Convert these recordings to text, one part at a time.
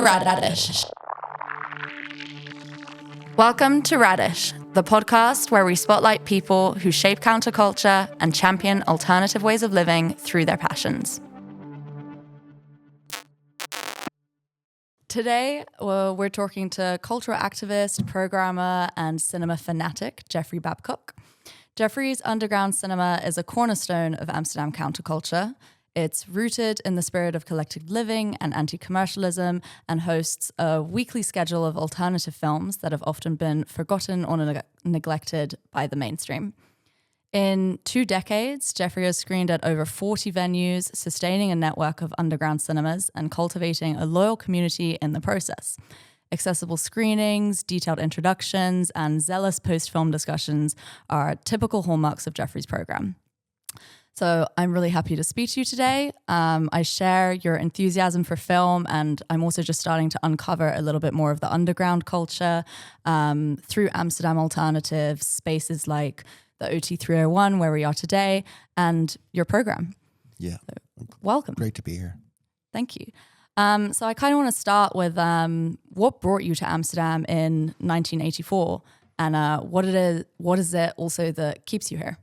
Rad-Ish. Welcome to Rad-Ish, the podcast where we spotlight people who shape counterculture and champion alternative ways of living through their passions. Today, we're talking to cultural activist, programmer, and cinema fanatic Jeffrey Babcock. Jeffrey's underground cinema is a cornerstone of Amsterdam counterculture. It's rooted in the spirit of collective living and anti-commercialism and hosts a weekly schedule of alternative films that have often been forgotten or neglected by the mainstream. In 2 decades, Jeffrey has screened at over 40 venues, sustaining a network of underground cinemas and cultivating a loyal community in the process. Accessible screenings, detailed introductions, and zealous post-film discussions are typical hallmarks of Jeffrey's program. So I'm really happy to speak to you today. I share your enthusiasm for film, and I'm also just starting to uncover a little bit more of the underground culture through Amsterdam alternatives, spaces like the OT301, where we are today, and your program. Yeah. So, welcome. Great to be here. Thank you. So I kind of want to start with what brought you to Amsterdam in 1984, and what is it also that keeps you here?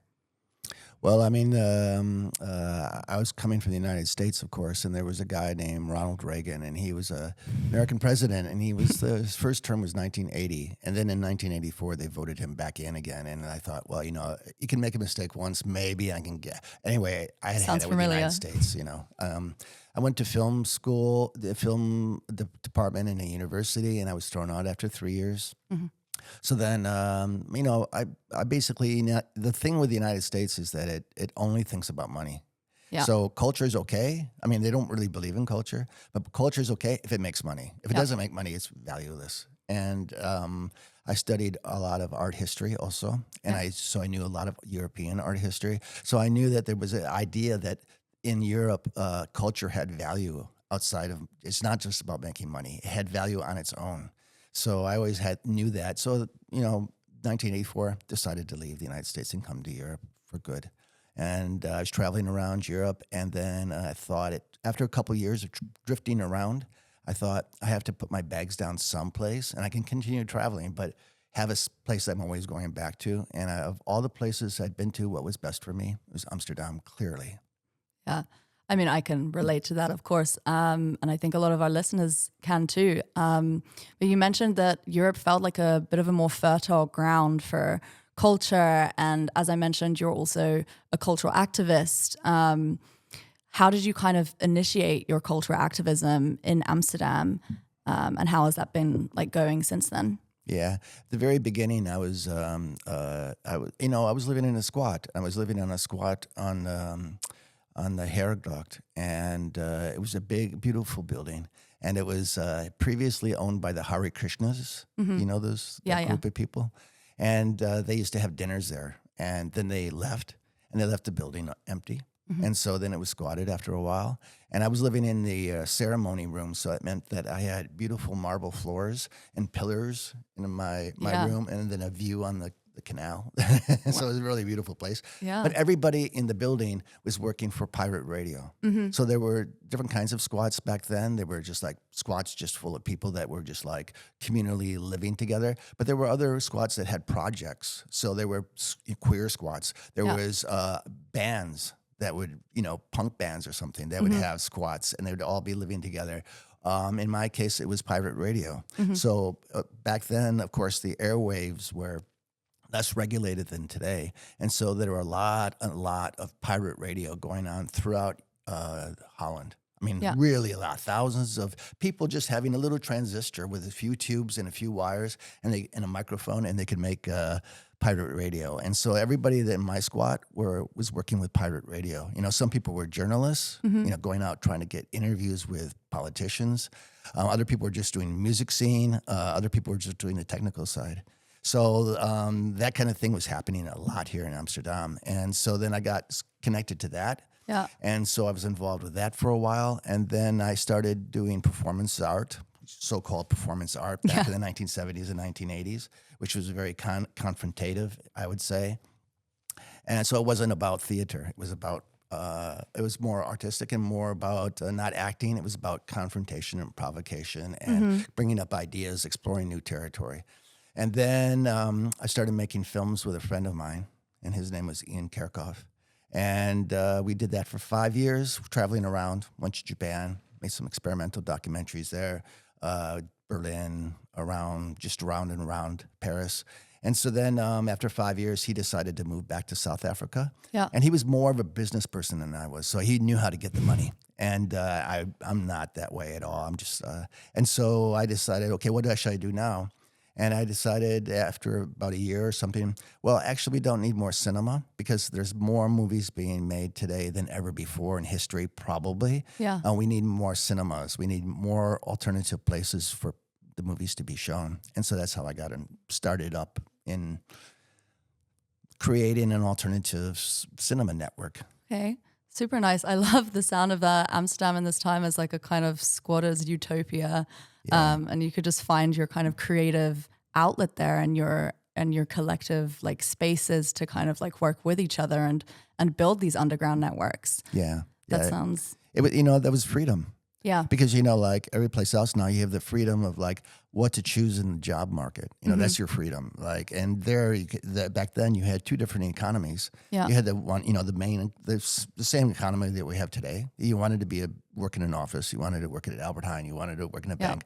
Well, I mean, I was coming from the United States, of course, and there was a guy named Ronald Reagan, and he was an American president, and his first term was 1980, and then in 1984 they voted him back in again, and I thought, well, you know, you can make a mistake once, maybe I can get. Anyway, I had it with the United States, you know. I went to film school, the film department in a university, and I was thrown out after 3 years. Mm-hmm. So then, you know, I basically, the thing with the United States is that it only thinks about money. Yeah. So culture is okay. I mean, they don't really believe in culture, but culture is okay if it makes money. If it doesn't make money, it's valueless. And I studied a lot of art history also, and so I knew a lot of European art history. So I knew that there was an idea that in Europe, culture had value outside of, it's not just about making money. It had value on its own. So I always knew that. So, you know, 1984, decided to leave the United States and come to Europe for good. And I was traveling around Europe, and then I thought, after a couple of years of drifting around, I thought I have to put my bags down someplace, and I can continue traveling, but have a place I'm always going back to. And of all the places I'd been to, what was best for me was Amsterdam, clearly. Yeah. I mean, I can relate to that, of course, and I think a lot of our listeners can too. But you mentioned that Europe felt like a bit of a more fertile ground for culture, and as I mentioned, you're also a cultural activist. How did you kind of initiate your cultural activism in Amsterdam, and how has that been like going since then? Yeah, the very beginning, I was living in a squat. I was living on a squat on the Herregdocht, and it was a big, beautiful building, and it was previously owned by the Hare Krishnas. Mm-hmm. You know that group of people, and they used to have dinners there, and then they left the building empty, and so then it was squatted after a while, and I was living in the ceremony room, so it meant that I had beautiful marble floors and pillars in my room, and then a view on the canal. So it was a really beautiful place. Yeah. But everybody in the building was working for pirate radio. Mm-hmm. So there were different kinds of squats back then. There were just like squats just full of people that were just like communally living together. But there were other squats that had projects. So there were queer squats. There was bands that would, you know, punk bands or something that would have squats, and they would all be living together. In my case, it was pirate radio. Mm-hmm. So back then, of course, the airwaves were less regulated than today. And so there were a lot of pirate radio going on throughout Holland. I mean, really a lot. Thousands of people just having a little transistor with a few tubes and a few wires and a microphone, and they could make pirate radio. And so everybody that in my squat was working with pirate radio. You know, some people were journalists, you know, going out trying to get interviews with politicians. Other people were just doing music scene. Other people were just doing the technical side. So that kind of thing was happening a lot here in Amsterdam. And so then I got connected to that. Yeah. And so I was involved with that for a while. And then I started doing performance art, so-called performance art back in the 1970s and 1980s, which was very confrontative, I would say. And so it wasn't about theater. It was about it was more artistic and more about not acting. It was about confrontation and provocation and bringing up ideas, exploring new territory. And then I started making films with a friend of mine, and his name was Ian Kerkhoff. And we did that for 5 years, traveling around, went to Japan, made some experimental documentaries there, Berlin, around and around Paris. And so then after 5 years, he decided to move back to South Africa. Yeah. And he was more of a business person than I was. So he knew how to get the money. And I'm not that way at all. I'm just, and so I decided, okay, what should I do now? And I decided after about a year or something, well, actually, we don't need more cinema because there's more movies being made today than ever before in history, probably. Yeah. We need more cinemas. We need more alternative places for the movies to be shown. And so that's how I got started up in creating an alternative cinema network. Okay. Super nice. I love the sound of Amsterdam in this time as like a kind of squatter's utopia. Yeah. And you could just find your kind of creative outlet there and your collective like spaces to kind of like work with each other and build these underground networks. Yeah. That sounds... It was, that was freedom. Yeah. Because, like every place else now, you have the freedom of like what to choose in the job market. That's your freedom. Like, and back then you had two different economies. Yeah. You had the one, the same economy that we have today. You wanted to work in an office. You wanted to work at Albert Heijn. You wanted to work in a bank.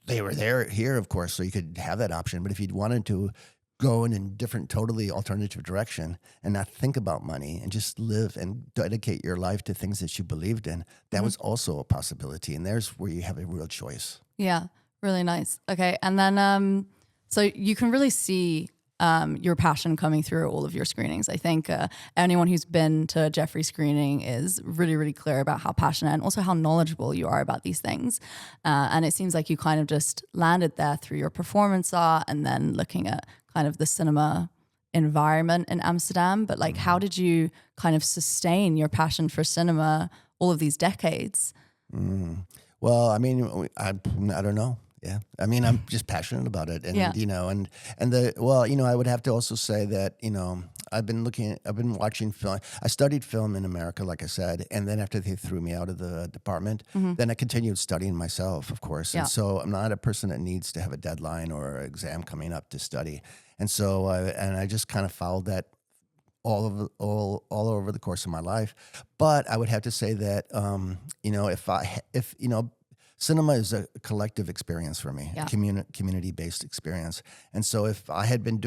They were here, of course, so you could have that option. But if you wanted to go in a different, totally alternative direction and not think about money and just live and dedicate your life to things that you believed in, that was also a possibility. And there's where you have a real choice. Yeah, really nice. Okay, and then so you can really see your passion coming through all of your screenings. I think anyone who's been to a Jeffrey screening is really, really clear about how passionate and also how knowledgeable you are about these things. And it seems like you kind of just landed there through your performance art and then looking at kind of the cinema environment in Amsterdam. But like, how did you kind of sustain your passion for cinema all of these decades? Well, I mean, I don't know. Yeah. I mean, I'm just passionate about it. And, I would have to also say that, I've been watching film. I studied film in America, like I said. And then after they threw me out of the department, then I continued studying myself, of course. Yeah. And so I'm not a person that needs to have a deadline or an exam coming up to study. And so, I just kind of followed that all over the course of my life. But I would have to say that, cinema is a collective experience for me, a community-based experience. And so if I had been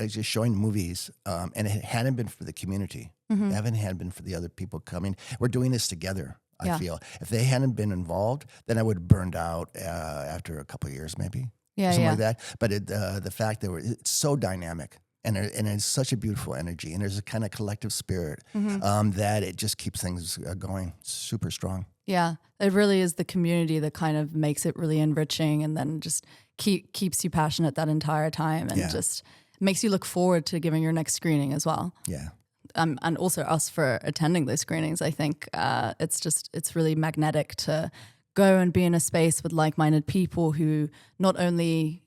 just showing movies and it hadn't been for the community, it hadn't been for the other people coming, we're doing this together, I feel. If they hadn't been involved, then I would have burned out after a couple of years maybe, something like that. But the fact that it's so dynamic. And it's such a beautiful energy, and there's a kind of collective spirit that it just keeps things going super strong. Yeah, it really is the community that kind of makes it really enriching, and then just keeps you passionate that entire time, and just makes you look forward to giving your next screening as well. Yeah. And also us for attending those screenings. I think it's really magnetic to go and be in a space with like-minded people who not only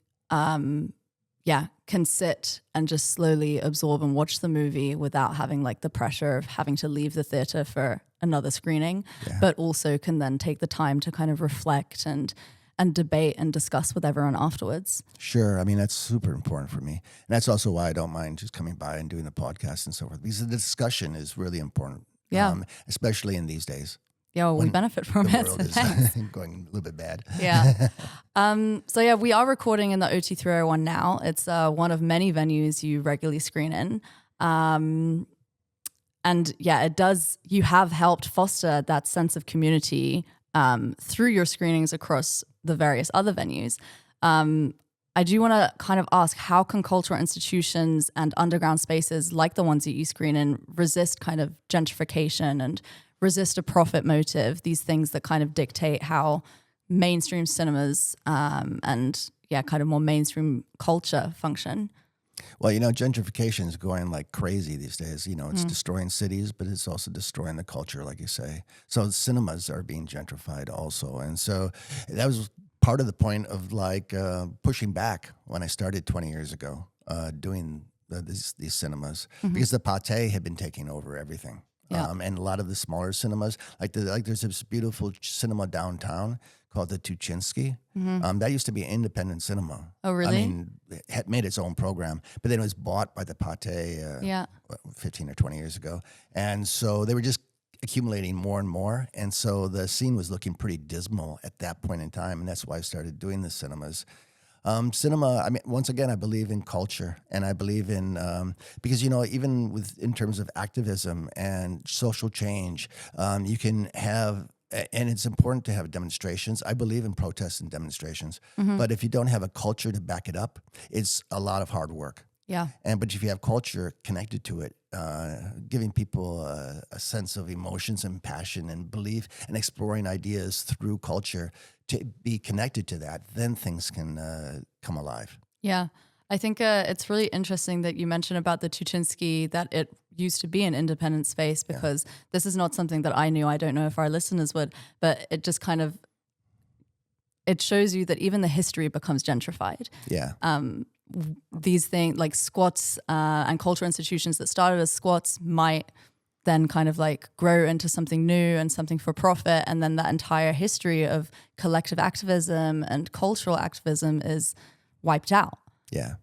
can sit and just slowly absorb and watch the movie without having like the pressure of having to leave the theater for another screening, but also can then take the time to kind of reflect and debate and discuss with everyone afterwards. Sure. I mean, that's super important for me. And that's also why I don't mind just coming by and doing the podcast and so forth, because the discussion is really important, especially in these days. Yeah, well, we benefit from it. The world is going a little bit bad. Yeah. We are recording in the OT301 now. It's one of many venues you regularly screen in. You have helped foster that sense of community through your screenings across the various other venues. I do want to kind of ask, how can cultural institutions and underground spaces like the ones that you screen in resist kind of gentrification and resist a profit motive, these things that kind of dictate how mainstream cinemas kind of more mainstream culture function? Well, gentrification is going like crazy these days. It's destroying cities, but it's also destroying the culture, like you say. So cinemas are being gentrified also. And so that was part of the point of like pushing back when I started 20 years ago doing these cinemas, because the pate had been taking over everything. Yeah. And a lot of the smaller cinemas, like there's this beautiful cinema downtown called the Tuschinski. That used to be independent cinema. Oh, really? I mean, it had made its own program, but then it was bought by the Pathé 15 or 20 years ago. And so they were just accumulating more and more. And so the scene was looking pretty dismal at that point in time. And that's why I started doing the cinemas. Cinema, I mean, once again, I believe in culture, and I believe in, because, even in terms of activism and social change, you can have, and it's important to have demonstrations. I believe in protests and demonstrations, but if you don't have a culture to back it up, it's a lot of hard work. Yeah. But if you have culture connected to it, giving people a sense of emotions and passion and belief and exploring ideas through culture to be connected to that, then things can come alive. Yeah. I think it's really interesting that you mentioned about the Tuschinski, that it used to be an independent space, because this is not something that I knew. I don't know if our listeners would, but it just kind of, it shows you that even the history becomes gentrified. Yeah. These things like squats and cultural institutions that started as squats might then kind of like grow into something new and something for profit. And then that entire history of collective activism and cultural activism is wiped out. Yeah,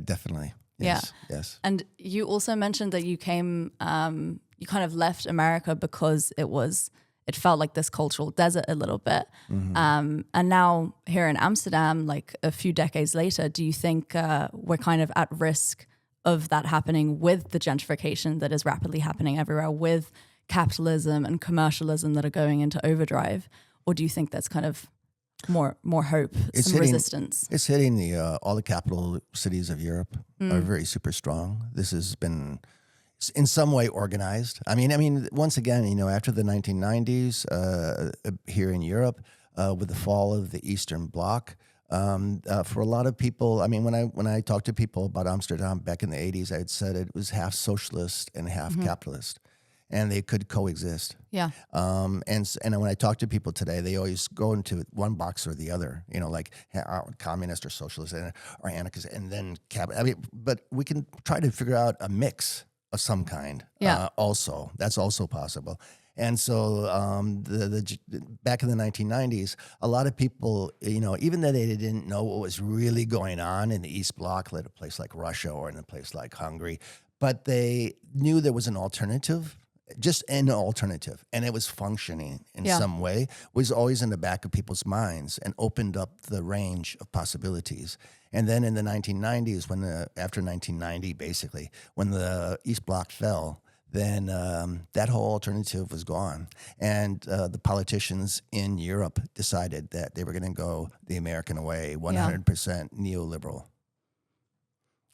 definitely. Yes, yes. And you also mentioned that you came, you kind of left America because it felt like this cultural desert a little bit. And now here in Amsterdam, like a few decades later, do you think we're kind of at risk of that happening with the gentrification that is rapidly happening everywhere, with capitalism and commercialism that are going into overdrive? Or do you think that's kind of more hope, resistance? It's hitting all the capital cities of Europe are very super strong. This has been in some way organized. I mean, once again, after the 1990s here in Europe, with the fall of the Eastern Bloc, for a lot of people, I mean, when I talked to people about Amsterdam back in the 80s, I had said it was half socialist and half capitalist, and they could coexist. Yeah. And when I talk to people today, they always go into one box or the other, like communist or socialist or anarchist, and then capital. I mean, but we can try to figure out a mix of some kind. Also, that's also possible. And so back in the 1990s, a lot of people, even though they didn't know what was really going on in the East Bloc, like a place like Russia or in a place like Hungary, but they knew there was an alternative, just an alternative, and it was functioning in some way, was always in the back of people's minds and opened up the range of possibilities. And then in the 1990s, after 1990, basically, when the East Bloc fell, then that whole alternative was gone. And the politicians in Europe decided that they were going to go the American way, 100% neoliberal.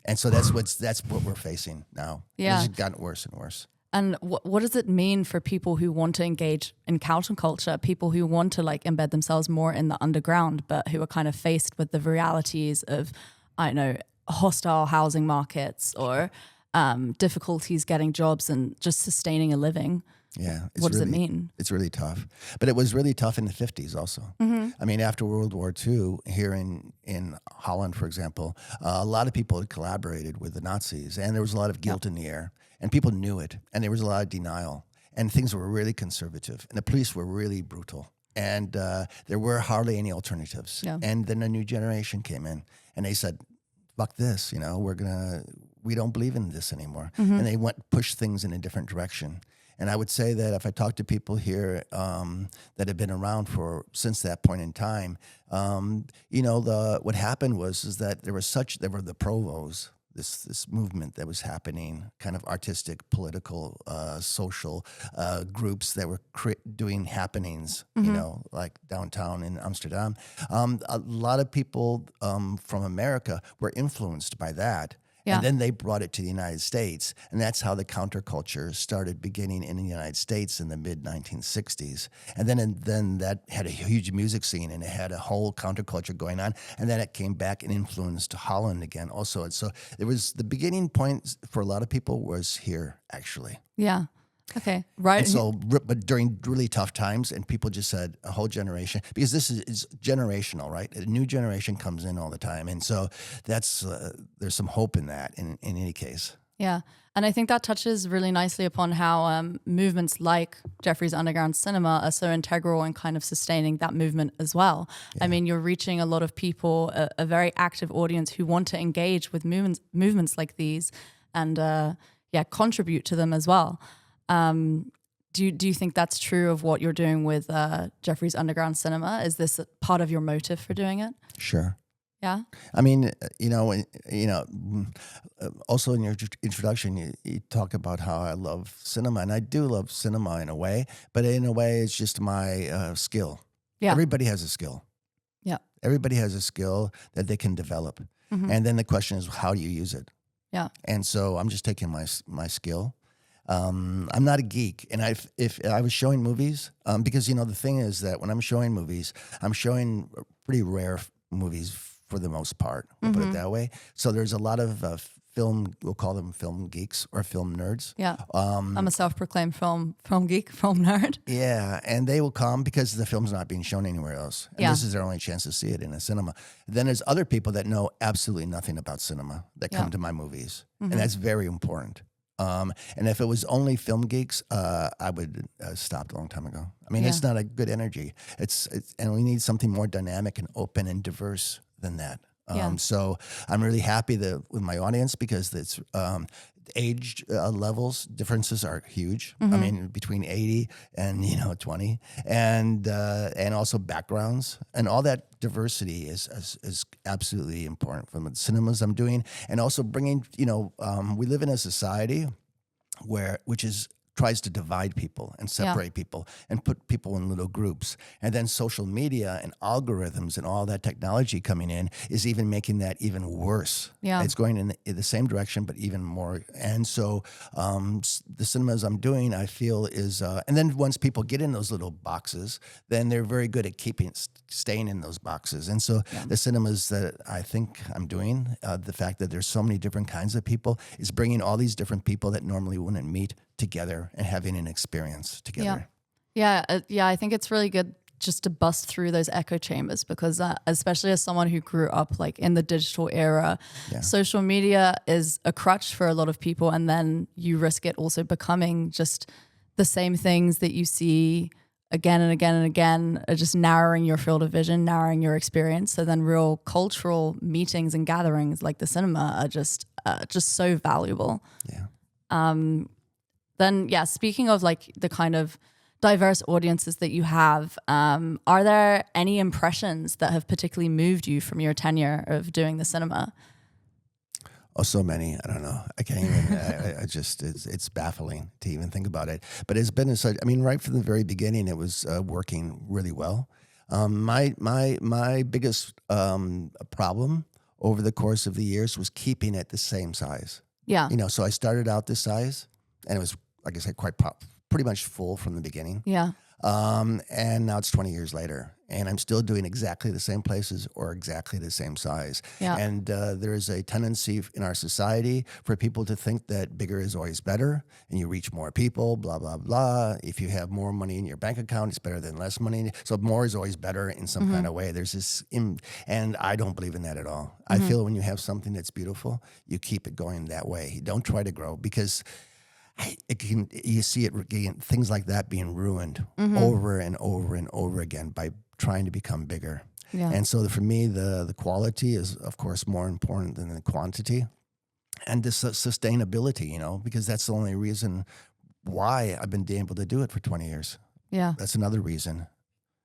And so that's what we're facing now. Yeah. It's gotten worse and worse. And what does it mean for people who want to engage in counterculture, people who want to like embed themselves more in the underground, but who are kind of faced with the realities of, I don't know, hostile housing markets or difficulties getting jobs and just sustaining a living? Yeah. What does it mean? It's really tough. But it was really tough in the 50s also. I mean, after World War II, here in Holland, for example, a lot of people had collaborated with the Nazis, and there was a lot of guilt in the air, and people knew it, and there was a lot of denial, and things were really conservative, and the police were really brutal, and there were hardly any alternatives. Yeah. And then a new generation came in, and they said, fuck this, we don't believe in this anymore. And they pushed things in a different direction. And I would say that if I talk to people here that have been around since that point in time, what happened was that there were the provos, this movement that was happening, kind of artistic, political, social groups that were doing happenings, like downtown in Amsterdam. A lot of people from America were influenced by that. Yeah. And then they brought it to the United States. And that's how the counterculture started beginning in the United States in the mid-1960s. And then that had a huge music scene, and it had a whole counterculture going on. And then it came back and influenced Holland again also. And so it was the beginning point for a lot of people was here, actually. Yeah. Okay. Right. And so, but during really tough times, and people just said a whole generation, because this is generational, right? A new generation comes in all the time. And so there's some hope in that in any case. Yeah. And I think that touches really nicely upon how movements like Jeffrey's Underground Cinema are so integral in kind of sustaining that movement as well. I mean, you're reaching a lot of people, a very active audience who want to engage with movements like these and contribute to them as well. Do you think that's true of what you're doing with Jeffrey's Underground Cinema? Is this part of your motive for doing it? Sure. Yeah. I mean, also in your introduction, you talk about how I love cinema, and I do love cinema in a way, but in a way, it's just my skill. Yeah. Everybody has a skill. Yeah. Everybody has a skill that they can develop, and then the question is, how do you use it? Yeah. And so I'm just taking my skill. I'm not a geek, and if I was showing movies, because the thing is that when I'm showing movies, I'm showing pretty rare movies for the most part. We'll put it that way. So there's a lot of film. We'll call them film geeks or film nerds. Yeah. I'm a self-proclaimed film geek, film nerd. Yeah, and they will come because the film's not being shown anywhere else. And this is their only chance to see it in a cinema. Then there's other people that know absolutely nothing about cinema that come to my movies, and that's very important. And if it was only film geeks, I would stopped a long time ago. I mean, it's not a good energy. It's and we need something more dynamic and open and diverse than that. So I'm really happy with my audience because it's age levels differences are huge. I mean, between 80 and 20, and also backgrounds and all that diversity is absolutely important from the cinemas I'm doing, and also bringing. We live in a society which tries to divide people and separate people and put people in little groups. And then social media and algorithms and all that technology coming in is even making that even worse. Yeah. It's going in the same direction, but even more. And so the cinemas I'm doing, I feel is, and then once people get in those little boxes, then they're very good at staying in those boxes. And so the cinemas that I think I'm doing, the fact that there's so many different kinds of people is bringing all these different people that normally wouldn't meet together and having an experience together. Yeah, I think it's really good just to bust through those echo chambers because especially as someone who grew up like in the digital era, social media is a crutch for a lot of people, and then you risk it also becoming just the same things that you see again and again and again, just narrowing your field of vision, narrowing your experience. So then real cultural meetings and gatherings like the cinema are just so valuable. Yeah. Then, speaking of like the kind of diverse audiences that you have, are there any impressions that have particularly moved you from your tenure of doing the cinema? Oh, so many. I don't know. I can't even, I just, it's baffling to even think about it. But it's been right from the very beginning, it was working really well. My biggest problem over the course of the years was keeping it the same size. Yeah. So I started out this size, and it was, like I said, pretty much full from the beginning. Yeah. And now it's 20 years later, and I'm still doing exactly the same places or exactly the same size. Yeah. And there is a tendency in our society for people to think that bigger is always better, and you reach more people, blah, blah, blah. If you have more money in your bank account, it's better than less money. So more is always better in some kind of way. There's this, and I don't believe in that at all. I feel when you have something that's beautiful, you keep it going that way. You don't try to grow, because you see things like that being ruined over and over and over again by trying to become bigger. Yeah. And so for me, the quality is, of course, more important than the quantity, and this sustainability, because that's the only reason why I've been able to do it for 20 years. Yeah. That's another reason,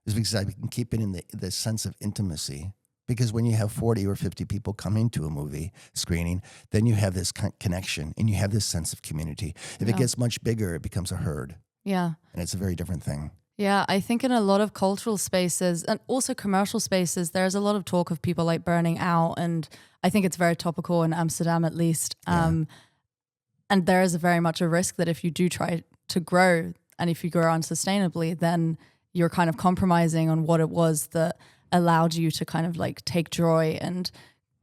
is because I can keep it in the sense of intimacy. Because when you have 40 or 50 people coming to a movie screening, then you have this connection and you have this sense of community. If it gets much bigger, it becomes a herd. Yeah. And it's a very different thing. Yeah, I think in a lot of cultural spaces and also commercial spaces, there's a lot of talk of people like burning out. And I think it's very topical in Amsterdam, at least. And there is very much a risk that if you do try to grow, and if you grow unsustainably, then you're kind of compromising on what it was that allowed you to kind of like take joy and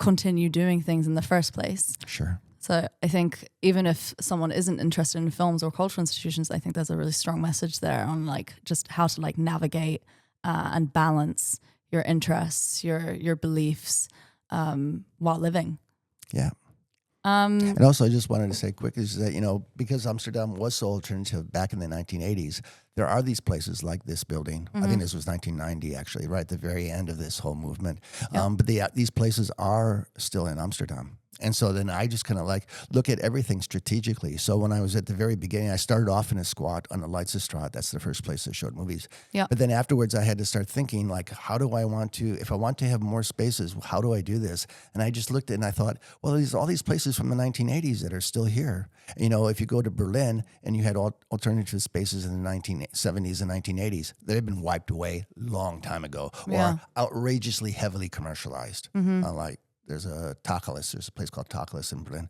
continue doing things in the first place. Sure. So I think even if someone isn't interested in films or cultural institutions, I think there's a really strong message there on like just how to like navigate and balance your interests, your beliefs while living. Yeah. And also, I just wanted to say quick is that, because Amsterdam was so alternative back in the 1980s, there are these places like this building. I think this was 1990, actually, right at the very end of this whole movement. But these places are still in Amsterdam. And so then I just kind of look at everything strategically. So when I was at the very beginning, I started off in a squat on the Leidsestraat. That's the first place that showed movies. Yeah. But then afterwards, I had to start thinking, how do I want to, if I want to have more spaces, how do I do this? And I just looked at it and I thought, well, there's all these places from the 1980s that are still here. If you go to Berlin and you had alternative spaces in the 1970s and 1980s, they had been wiped away long time ago or outrageously heavily commercialized. There's a place called Tacheles in Berlin.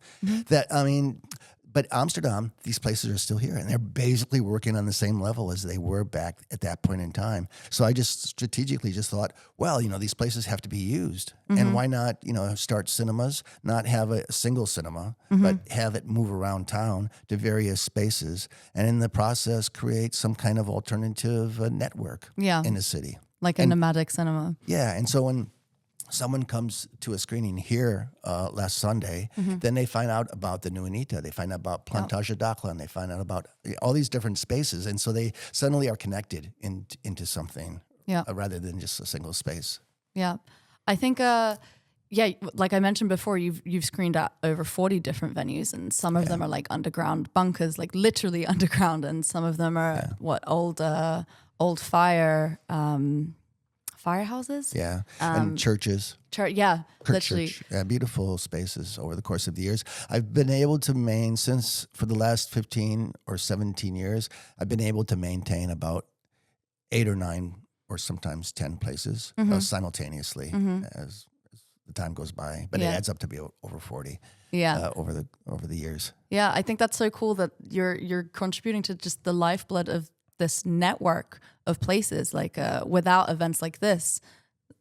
But Amsterdam, these places are still here, and they're basically working on the same level as they were back at that point in time. So I just strategically thought, well, these places have to be used, and why not, start cinemas, not have a single cinema, but have it move around town to various spaces, and in the process create some kind of alternative network in the city. Like a nomadic cinema. Yeah, and so when someone comes to a screening here last Sunday, then they find out about the New Anita, they find out about Plantage Dakla, they find out about all these different spaces. And so they suddenly are connected into something rather than just a single space. Yeah. I think, like I mentioned before, you've screened at over 40 different venues, and some of them are like underground bunkers, like literally underground, and some of them are old firehouses? Yeah, and churches. Literally. Church. Yeah, beautiful spaces over the course of the years. I've been able to for the last 15 or 17 years, I've been able to maintain about 8 or 9 or sometimes 10 places simultaneously as the time goes by. But it adds up to be over 40 over the years. Yeah, I think that's so cool that you're contributing to just the lifeblood of this network of places. Without events like this,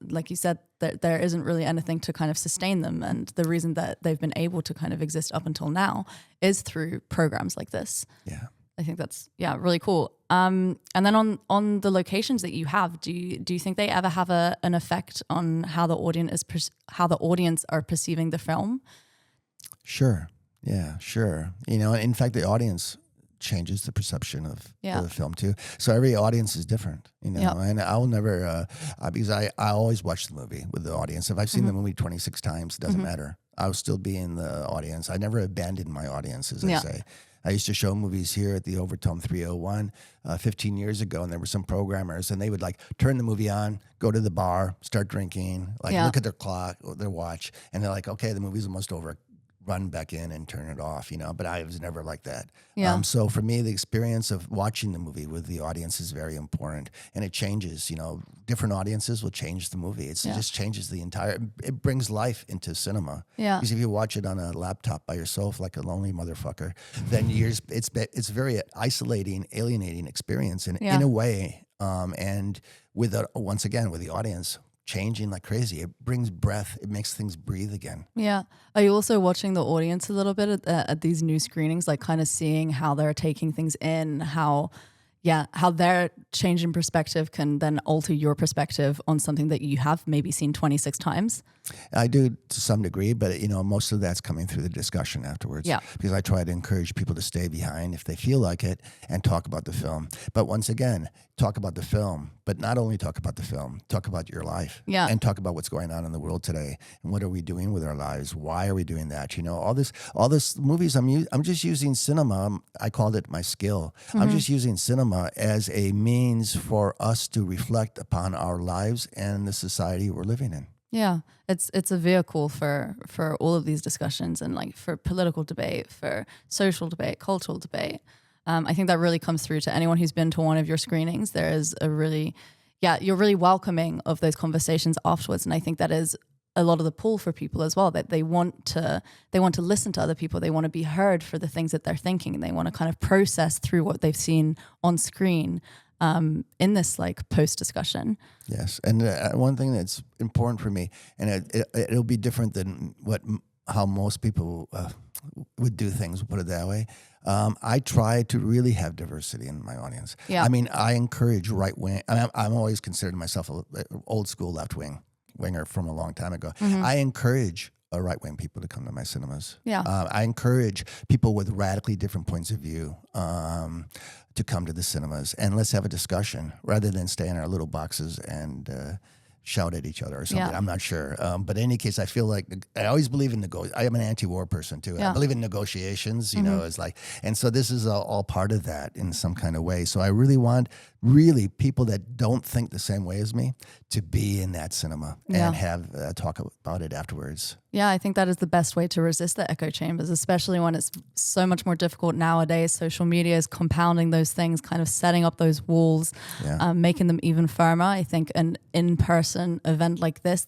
like you said, there isn't really anything to kind of sustain them. And the reason that they've been able to kind of exist up until now is through programs like this. Yeah. I think that's, really cool. And then on the locations that you have, do you think they ever have an effect on how the audience are perceiving the film? Sure. Yeah, sure. In fact, the audience changes the perception of the film too. So every audience is different, and I'll never, because I always watch the movie with the audience. If I've seen the movie 26 times, it doesn't matter. I'll still be in the audience. I never abandoned my audience, as I say. I used to show movies here at the Overtoom 301 15 years ago, and there were some programmers, and they would turn the movie on, go to the bar, start drinking, look at their clock, or their watch, and they're like, okay, the movie's almost over. Run back in and turn it off, but I was never like that. Yeah. So for me, the experience of watching the movie with the audience is very important, and it changes, different audiences will change the movie. It just changes it brings life into cinema. Yeah. Because if you watch it on a laptop by yourself, like a lonely motherfucker, then it's very isolating, alienating experience in a way. And once again, with the audience, changing like crazy. It brings breath. It makes things breathe again. Yeah. Are you also watching the audience a little bit at these new screenings, kind of seeing how they're taking things in, how their change in perspective can then alter your perspective on something that you have maybe seen 26 times? I do to some degree, but most of that's coming through the discussion afterwards. Yeah. Because I try to encourage people to stay behind if they feel like it and talk about the film. But once again, talk about the film, but not only talk about the film, talk about your life. Yeah. And talk about what's going on in the world today and what are we doing with our lives? Why are we doing that? All this movies. I'm just using cinema. I called it my skill. I'm just using cinema as a means for us to reflect upon our lives and the society we're living in. Yeah, it's a vehicle for all of these discussions and for political debate, for social debate, cultural debate. I think that really comes through to anyone who's been to one of your screenings. There is you're really welcoming of those conversations afterwards, and I think that is a lot of the pull for people as well. That they want to listen to other people. They want to be heard for the things that they're thinking, and they want to kind of process through what they've seen on screen. In this post discussion. Yes, and one thing that's important for me, and it'll be different than how most people would do things. Put it that way. I try to really have diversity in my audience. Yeah. I mean, I encourage right wing. I'm always considered myself an old school left winger from a long time ago. I encourage right-wing people to come to my cinemas. Yeah. I encourage people with radically different points of view to come to the cinemas, and let's have a discussion rather than stay in our little boxes and shout at each other or something. Yeah. I'm not sure. But in any case, I feel like I always believe in I am an anti-war person too. Yeah. I believe in negotiations, you know, it's like, and so this is all part of that in some kind of way. So I really want people that don't think the same way as me to be in that cinema and have talk about it afterwards. Yeah, I think that is the best way to resist the echo chambers, especially when it's so much more difficult nowadays. Social media is compounding those things, kind of setting up those walls, making them even firmer. I think an in-person event like this,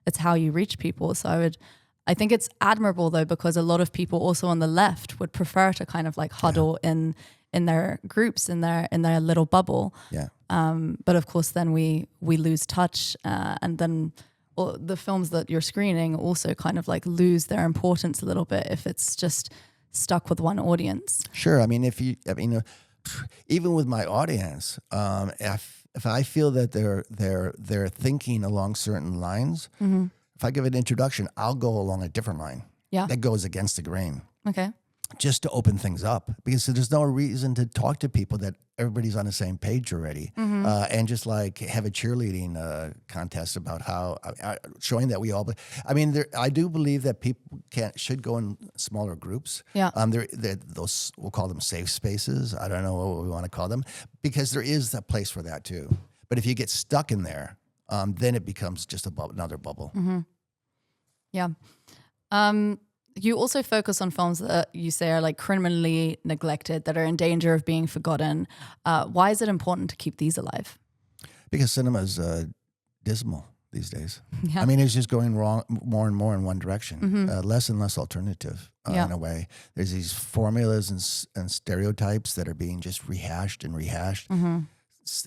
it's how you reach people. So I think it's admirable though, because a lot of people also on the left would prefer to kind of like huddle in their groups, in their little bubble. Yeah. But of course, then we lose touch, and then the films that you're screening also kind of like lose their importance a little bit if it's just stuck with one audience. Sure. I mean, even with my audience, if I feel that they're thinking along certain lines, if I give an introduction, I'll go along a different line. Yeah. That goes against the grain. Okay. Just to open things up, because there's no reason to talk to people that everybody's on the same page already, and just like have a cheerleading contest about how showing that we all. I mean, I do believe that people should go in smaller groups. Yeah. Those, we'll call them safe spaces. I don't know what we want to call them, because there is a place for that too. But if you get stuck in there, then it becomes just another bubble. Yeah. You also focus on films that you say are like criminally neglected, that are in danger of being forgotten. Why is it important to keep these alive? Because cinema is dismal these days. Yeah. I mean, it's just going wrong more and more in one direction, less and less alternative in a way. There's these formulas and stereotypes that are being just rehashed and rehashed. And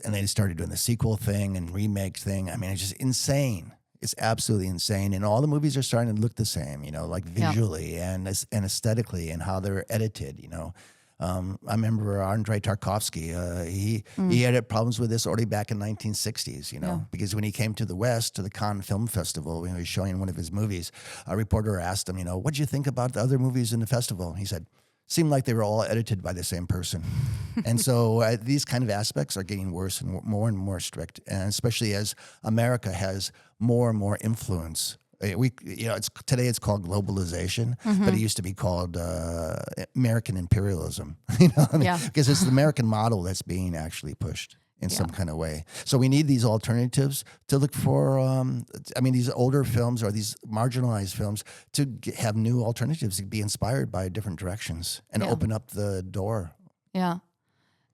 they started doing the sequel thing and remake thing. I mean, it's just insane. It's absolutely insane. And all the movies are starting to look the same, you know, like visually and aesthetically, and how they're edited, you know. I remember Andrei Tarkovsky, he had problems with this already back in 1960s, you know, because when he came to the West, to the Cannes Film Festival, when he was showing one of his movies, a reporter asked him, you know, what did you think about the other movies in the festival? He said, seemed like they were all edited by the same person. And so these kind of aspects are getting worse and more strict, and especially as America has more and more influence. Today it's called globalization, but it used to be called American imperialism, you know, because it's the American model that's being actually pushed in some kind of way. So we need these alternatives to look for, these older films or these marginalized films to have new alternatives, to be inspired by different directions and open up the door. Yeah.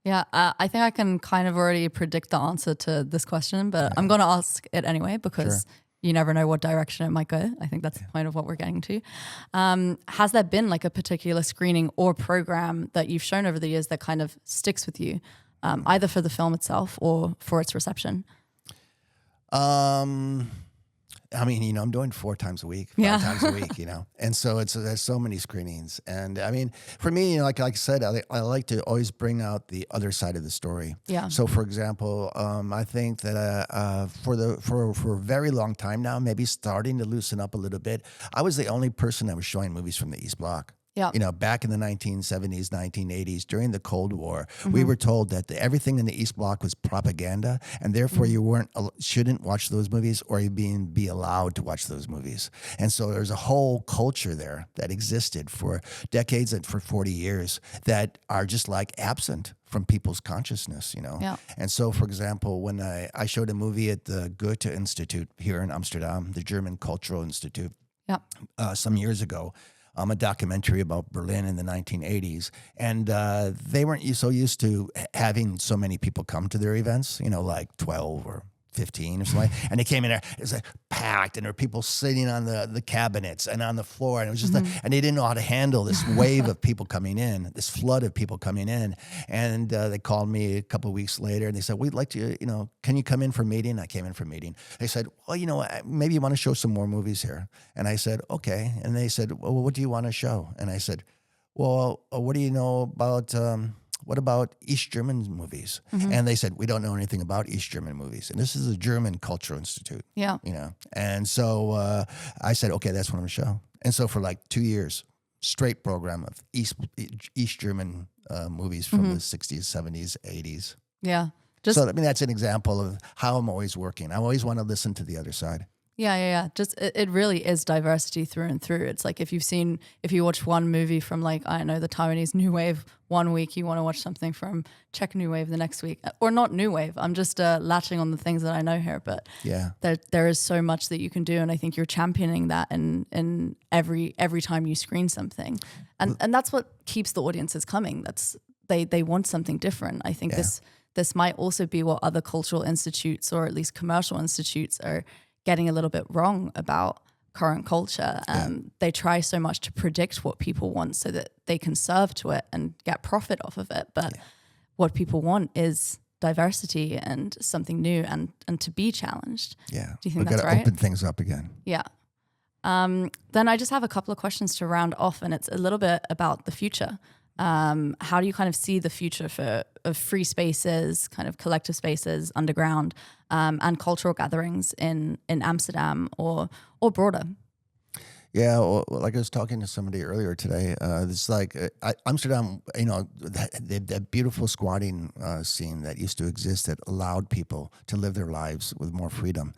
Yeah, I think I can kind of already predict the answer to this question, but I'm going to ask it anyway, because you never know what direction it might go. I think that's the point of what we're getting to. Has there been like a particular screening or program that you've shown over the years that kind of sticks with you, either for the film itself or for its reception? I mean, you know, I'm doing 4 times a week, 5 times a week, you know, and so there's so many screenings. And I mean, for me, you know, like I said, I like to always bring out the other side of the story. Yeah. So, for example, I think that for a very long time now, maybe starting to loosen up a little bit, I was the only person that was showing movies from the East Bloc. Yeah. You know, back in the 1970s, 1980s, during the Cold War, we were told that everything in the East Bloc was propaganda, and therefore you shouldn't watch those movies, or you be allowed to watch those movies. And so there's a whole culture there that existed for decades and for 40 years that are just like absent from people's consciousness, you know. Yeah. And so, for example, when I showed a movie at the Goethe Institute here in Amsterdam, the German Cultural Institute, some years ago, a documentary about Berlin in the 1980s. And they weren't so used to having so many people come to their events, you know, like 12 or 15 or something. And they came in there, it was like packed, and there were people sitting on the cabinets and on the floor. And it was just and they didn't know how to handle this wave of people coming in, this flood of people coming in. And they called me a couple of weeks later, and they said, we'd like to, you know, can you come in for a meeting? I came in for a meeting. They said, well, you know, maybe you want to show some more movies here. And I said, okay. And they said, well, what do you want to show? And I said, well, what do you know about what about East German movies? And they said, we don't know anything about East German movies. And this is a German cultural institute. Yeah. You know, and so I said, okay, that's what I'm going to show. And so for like 2 years, straight program of East German movies from the 60s, 70s, 80s. Yeah. So, I mean, that's an example of how I'm always working. I always want to listen to the other side. Yeah. Just it really is diversity through and through. It's like if you watch one movie from like, I don't know, the Taiwanese New Wave one week, you want to watch something from Czech New Wave the next week, or not New Wave. I'm just latching on the things that I know here, but yeah, there is so much that you can do, and I think you're championing that in every time you screen something, and that's what keeps the audiences coming. They want something different. I think this might also be what other cultural institutes, or at least commercial institutes, are getting a little bit wrong about current culture. They try so much to predict what people want so that they can serve to it and get profit off of it. But what people want is diversity and something new and to be challenged. Yeah. Do you think that's right? We've got to open things up again. Yeah. Then I just have a couple of questions to round off, and it's a little bit about the future. How do you kind of see the future of free spaces, kind of collective spaces, underground, and cultural gatherings in Amsterdam or broader? Yeah, well, like I was talking to somebody earlier today. It's like Amsterdam, you know, that beautiful squatting scene that used to exist that allowed people to live their lives with more freedom.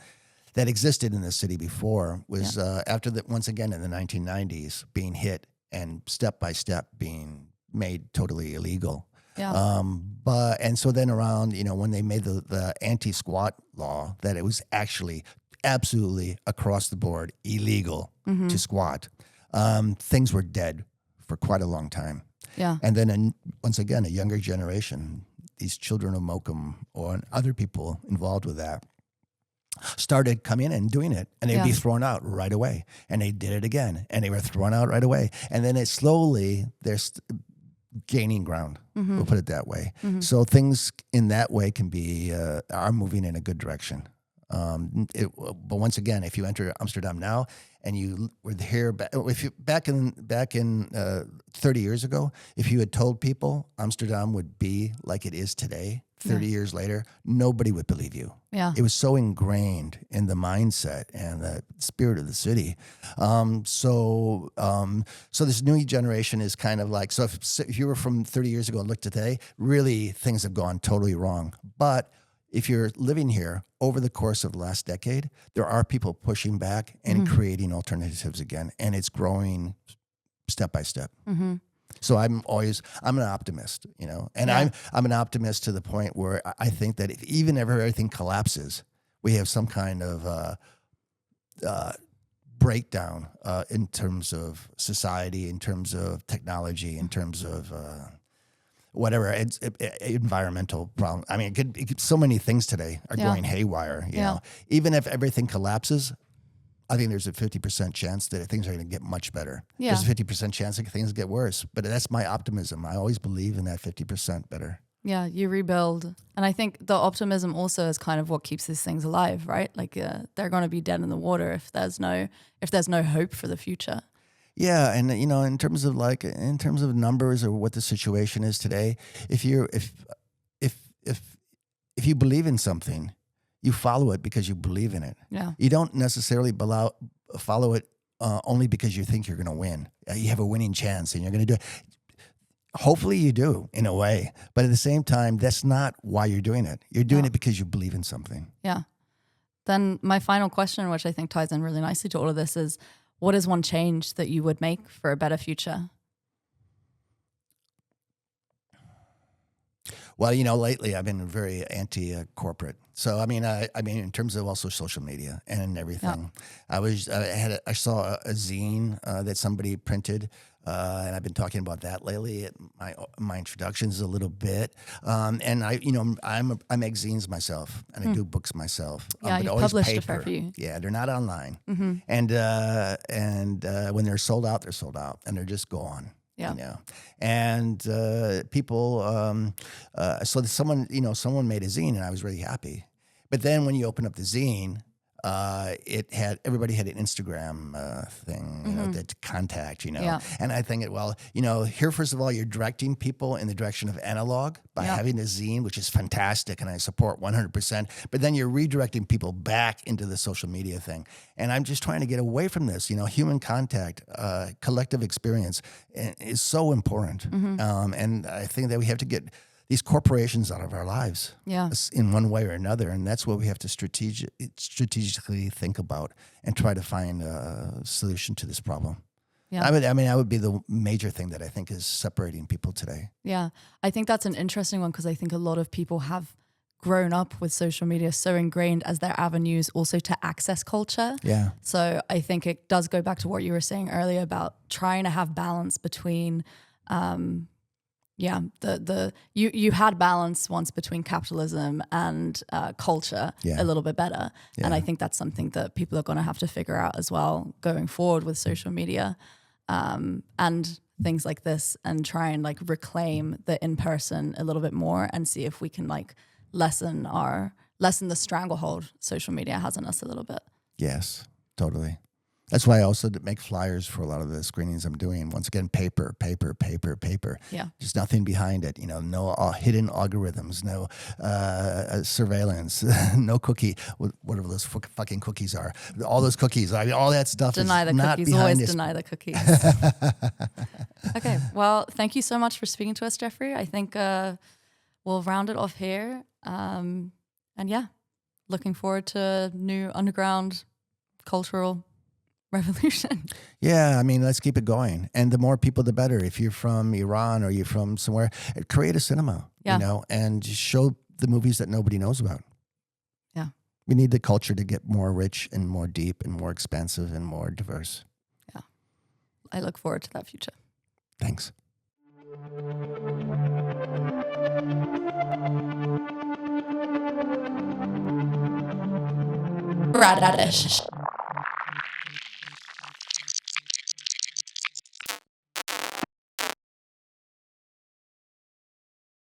That existed in the city before was after that, once again in the 1990s, being hit and step by step being made totally illegal. Yeah. And so then around, you know, when they made the anti-squat law, that it was actually absolutely across the board illegal to squat, things were dead for quite a long time. Yeah. And then once again, a younger generation, these children of Mokum or other people involved with that, started coming in and doing it, and they'd be thrown out right away. And they did it again, and they were thrown out right away. And then they're gaining ground. We'll put it that way. So things in that way can be are moving in a good direction. But once again, if you enter Amsterdam now and you were here back in 30 years ago, if you had told people Amsterdam would be like it is today, 30 years later, nobody would believe you. Yeah. It was so ingrained in the mindset and the spirit of the city. So this new generation is kind of like, so if you were from 30 years ago and looked at today, really things have gone totally wrong. But if you're living here over the course of the last decade, there are people pushing back and creating alternatives again, and it's growing step by step. So I'm an optimist, you know, and I'm an optimist to the point where I think that if even if everything collapses, we have some kind of breakdown in terms of society, in terms of technology, in terms of whatever, it's environmental problem. I mean, it could so many things today are going haywire, you know. Even if everything collapses, I think there's a 50% chance that things are going to get much better. Yeah. There's a 50% chance that things get worse. But that's my optimism. I always believe in that 50% better. Yeah, you rebuild. And I think the optimism also is kind of what keeps these things alive, right? Like they're going to be dead in the water if there's no hope for the future. Yeah, and you know, in terms of numbers or what the situation is today, if you believe in something, you follow it because you believe in it. Yeah. You don't necessarily follow it only because you think you're going to win. You have a winning chance and you're going to do it. Hopefully you do in a way, but at the same time, that's not why you're doing it. You're doing it because you believe in something. Yeah. Then my final question, which I think ties in really nicely to all of this, is what is one change that you would make for a better future? Well, you know, lately I've been very anti-corporate. So I mean, in terms of also social media and everything, I saw a zine that somebody printed, and I've been talking about that lately at my introductions a little bit. And I make zines myself, and I do books myself. Yeah, but you always published paper. a fair few. Yeah, they're not online, and when they're sold out, and they're just gone. Yeah. You know, and people. So someone made a zine, and I was really happy. But then when you open up the zine, everybody had an Instagram thing, you know, that contact, you know. Yeah. And I think, here, first of all, you're directing people in the direction of analog by having a zine, which is fantastic, and I support 100%. But then you're redirecting people back into the social media thing. And I'm just trying to get away from this. You know, human contact, collective experience is so important. And I think that we have to get these corporations out of our lives in one way or another. And that's what we have to strategically think about and try to find a solution to this problem. Yeah. I would be the major thing that I think is separating people today. Yeah. I think that's an interesting one because I think a lot of people have grown up with social media so ingrained as their avenues also to access culture. Yeah. So I think it does go back to what you were saying earlier about trying to have balance between you had balance once between capitalism and culture a little bit better. Yeah. And I think that's something that people are going to have to figure out as well going forward with social media and things like this, and try and like reclaim the in-person a little bit more and see if we can like lessen the stranglehold social media has on us a little bit. Yes, totally. That's why I also make flyers for a lot of the screenings I'm doing. Once again, paper. Yeah. There's nothing behind it. You know, no hidden algorithms, no surveillance, no cookie, whatever those fucking cookies are. All those cookies. I mean, all that stuff is not behind this. Deny the cookies. Okay. Well, thank you so much for speaking to us, Jeffrey. I think we'll round it off here. And yeah, looking forward to new underground cultural revolution. Yeah, I mean, let's keep it going. And the more people, the better. If you're from Iran or you're from somewhere, create a cinema, you know, and just show the movies that nobody knows about. Yeah. We need the culture to get more rich and more deep and more expansive and more diverse. Yeah. I look forward to that future. Thanks. Rad-Ish.